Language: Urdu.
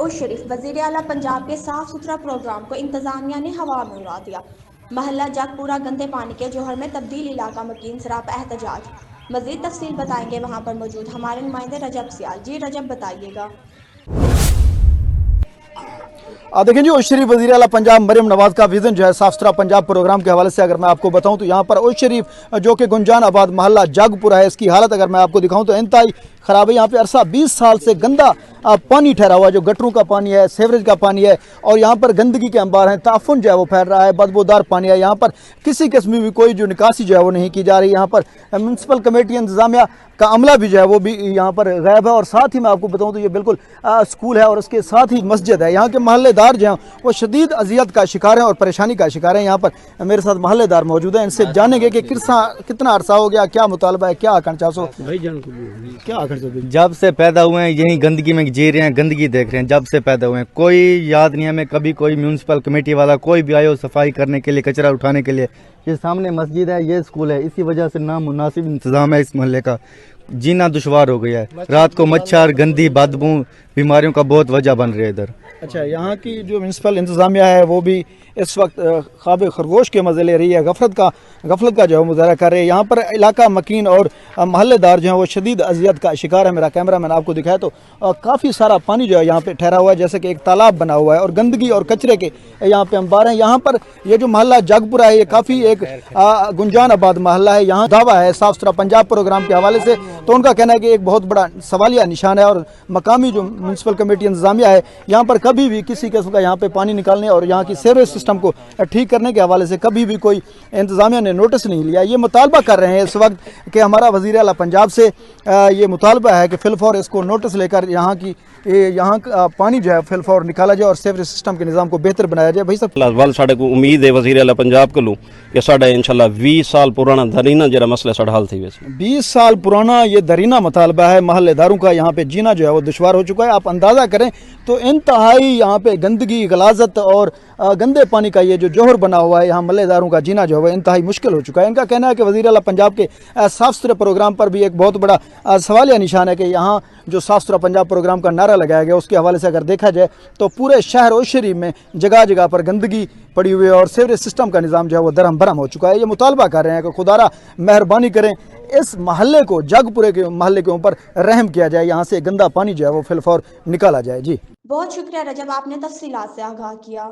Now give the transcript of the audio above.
اور شریف وزیر اعلیٰ پنجاب کے صاف ستھرا پروگرام کو انتظامیہ نے ہوا میں اڑا دیا۔ محلہ جگ پورہ گندے پانی کے جوہر میں تبدیل علاقہ مکین سراپا احتجاج۔ مزید تفصیل بتائیں گے وہاں پر موجود ہمارے نمائندے رجب سیال۔ جی رجب بتائیے گا۔ دیکھیں جی، اوش شریف وزیر اعلیٰ پنجاب مریم نواز کا ویژن جو ہے صاف ستھرا پنجاب پروگرام کے حوالے سے اگر میں آپ کو بتاؤں تو یہاں پر اوش شریف جو کہ گنجان آباد محلہ جگ پورہ ہے، اس کی حالت اگر میں آپ کو دکھاؤں تو انتہائی خراب ہے۔ یہاں پہ عرصہ 20 سال سے گندا پانی ٹھہرا ہوا ہے، جو گٹروں کا پانی ہے، سیوریج کا پانی ہے، اور یہاں پر گندگی کے انبار ہیں، تعفن جو ہے وہ پھیل رہا ہے، بدبودار پانی ہے۔ یہاں پر کسی قسم بھی کوئی جو نکاسی جو ہے وہ نہیں کی جا رہی۔ یہاں پر میونسپل کمیٹی انتظامیہ کا عملہ بھی جو ہے وہ بھی یہاں پر غائب ہے، اور ساتھ ہی میں آپ کو بتاؤں تو یہ بالکل اسکول ہے اور اس کے ساتھ ہی مسجد ہے۔ یہاں کے محلے دار جو ہیں وہ شدید اذیت کا شکار ہیں اور پریشانی کا شکار ہیں۔ یہاں پر میرے ساتھ محلے دار موجود ہیں، ان سے جانیں گے کہ کتنا عرصہ ہو گیا، کیا مطالبہ ہے، کیا آکھنا چاہو کیا آکھنا چاہو؟ جب سے پیدا ہوئے ہیں یہیں گندگی میں جی رہے ہیں، گندگی دیکھ رہے ہیں جب سے پیدا ہوئے ہیں۔ کوئی یاد نہیں ہمیں کبھی کوئی میونسپل کمیٹی والا کوئی بھی آئے ہو صفائی کرنے کے لیے، کچرا اٹھانے کے لیے۔ یہ سامنے مسجد ہے، یہ اسکول ہے، اسی وجہ سے نامناسب انتظام ہے اس محلے کا، جینا دشوار ہو گیا ہے۔ رات کو مچھر، گندی بدبو، بیماریوں کا بہت وجہ بن رہی ہے ادھر۔ اچھا، یہاں کی جو میونسپل انتظامیہ ہے وہ بھی اس وقت خواب خرگوش کے مزے لے رہی ہے، غفلت کا جو ہے مظاہرہ کر رہے ہیں۔ یہاں پر علاقہ مکین اور محلے دار جو ہیں وہ شدید اذیت کا شکار ہے۔ میرا کیمرہ مین آپ کو دکھایا تو کافی سارا پانی جو ہے یہاں پہ ٹھہرا ہوا ہے، جیسے کہ ایک تالاب بنا ہوا ہے، اور گندگی اور کچرے کے یہاں پہ انبار ہیں۔ یہاں پر یہ جو محلہ جگ پورہ ہے، یہ کافی ایک گنجان آباد محلہ ہے۔ یہاں دعویٰ ہے صاف ستھرا پنجاب پروگرام کے حوالے سے، تو ان کا کہنا ہے کہ ایک بہت بڑا سوالیہ نشان ہے، اور مقامی جو میونسپل کمیٹی انتظامیہ ہے یہاں پر کبھی بھی کسی قسم کا یہاں پہ پانی نکالنے اور یہاں کی سیوریج سسٹم کو ٹھیک کرنے کے حوالے سے کبھی بھی کوئی انتظامیہ نے نوٹس نہیں لیا۔ یہ مطالبہ کر رہے ہیں اس وقت کہ ہمارا وزیر اعلیٰ پنجاب سے یہ مطالبہ ہے کہ فی الفور اس کو نوٹس لے کر یہاں کا پانی جو ہے فی الفور نکالا جائے اور سیوریج سسٹم کے نظام کو بہتر بنایا جائے۔ بھائی صاحب، وال ساڈے کو امید ہے وزیر اعلیٰ پنجاب کو کہ ساڈا انشاءاللہ 20 سال پرانا دھرینہ جڑا مسئلہ ساڈا حل تھی ویسے 20 سال پرانا یہ درینہ مطالبہ ہے محلے داروں کا۔ یہاں پہ جینا جو ہے وہ دشوار ہو چکا ہے۔ آپ اندازہ کریں تو انتہائی یہاں پہ گندگی، غلاظت اور گندے پانی کا یہ جو جوہر بنا ہوا ہے، یہاں محلے داروں کا جینا جو ہے وہ انتہائی مشکل ہو چکا ہے۔ ان کا کہنا ہے کہ وزیر اعلیٰ پنجاب کے صاف ستھرے پروگرام پر بھی ایک بہت بڑا سوالیہ نشان ہے کہ یہاں جو صاف ستھرا پنجاب پروگرام کا نعرہ لگایا گیا، اس کے حوالے سے اگر دیکھا جائے تو پورے شہر اوش شریف میں جگہ جگہ پر گندگی پڑی ہوئی ہے اور سیوریج سسٹم کا نظام جو ہے وہ درہم برہم ہو چکا ہے۔ یہ مطالبہ کر رہے ہیں کہ خدا را مہربانی کریں، اس محلے کو جگ پورے کے محلے کے اوپر رحم کیا جائے، یہاں سے گندا پانی جو ہے وہ فی الفور نکالا جائے۔ جی بہت شکریہ رجب، آپ نے تفصیلات سے آگاہ کیا۔